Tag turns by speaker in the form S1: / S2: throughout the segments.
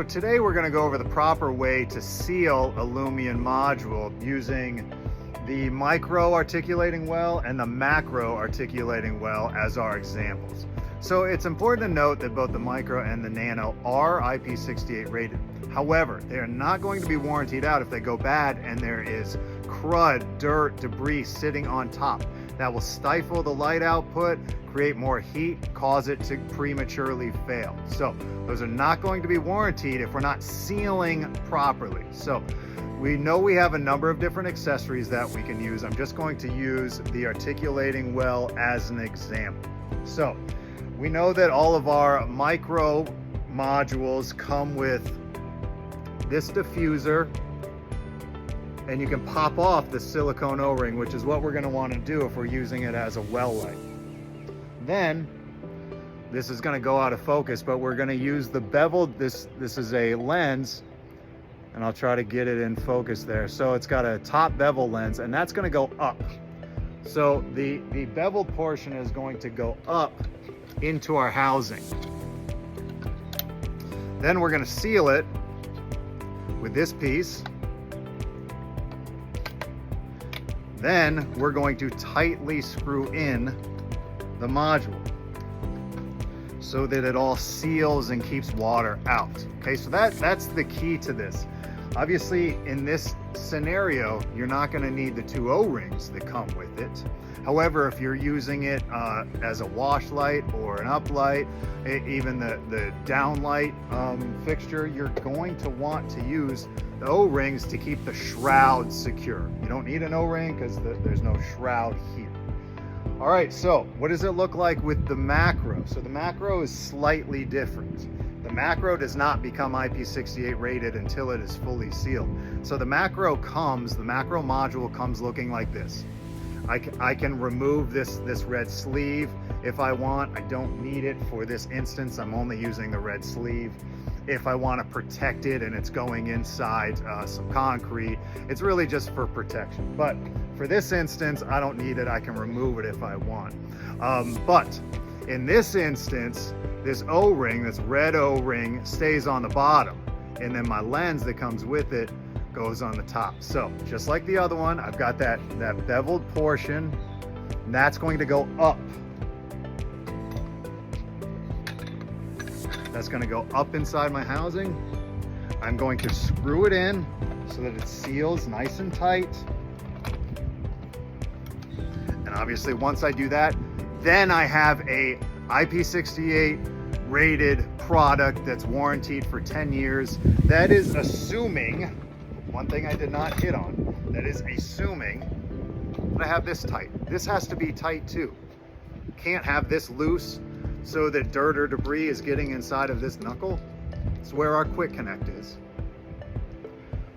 S1: today we're going to go over the proper way to seal a Lumien module using the micro articulating well and the macro articulating well as our examples. So it's important to note that both the micro and the nano are IP68 rated. However, they are not going to be warrantied out if they go bad and there is crud, dirt, debris sitting on top. That will stifle the light output, create more heat, cause it to prematurely fail. So those are not going to be warrantied if we're not sealing properly. So we know we have a number of different accessories that we can use. I'm just going to use the articulating well as an example. So we know that all of our micro modules come with this diffuser, and you can pop off the silicone O-ring, which is what we're going to want to do if we're using it as a well light. Then this is going to go out of focus, but we're going to use the beveled, this is a lens, and I'll try to get it in focus there. So it's got a top bevel lens, and that's going to go up. So the beveled portion is going to go up into our housing. Then we're going to seal it with this piece. Then we're going to tightly screw in the module so that it all seals and keeps water out. Okay, so that's the key to this. Obviously, in this scenario, you're not going to need the two O-rings that come with it. However, if you're using it as a wash light or an up light, even the down light fixture, you're going to want to use the O-rings to keep the shroud secure. You don't need an O-ring because there's no shroud here. All right, so what does it look like with the macro? So the macro is slightly different. The macro does not become IP68 rated until it is fully sealed. So the macro module comes looking like this. I can remove this red sleeve if I want. I don't need it for this instance. I'm only using the red sleeve. If I want to protect it and it's going inside some concrete, it's really just for protection. But for this instance, I don't need it. I can remove it if I want. But in this instance, this O-ring, this red O-ring, stays on the bottom, and then my lens that comes with it goes on the top. So just like the other one, I've got that beveled portion, and that's going to go up. That's going to go up inside my housing. I'm going to screw it in so that it seals nice and tight. And obviously once I do that, then I have a IP68 rated product that's warranted for 10 years. That is assuming, one thing I did not hit on, that is assuming that I have this tight. This has to be tight too. Can't have this loose so that dirt or debris is getting inside of this knuckle. It's where our quick connect is.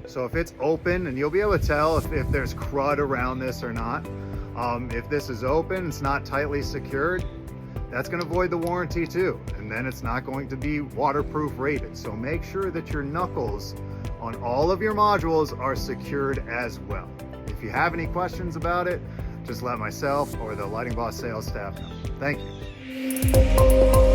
S1: So if it's open, and you'll be able to tell if there's crud around this or not. If this is open, it's not tightly secured, that's going to void the warranty too. And then it's not going to be waterproof rated. So make sure that your knuckles on all of your modules are secured as well. If you have any questions about it, just let myself or the Lighting Boss sales staff know. Thank you.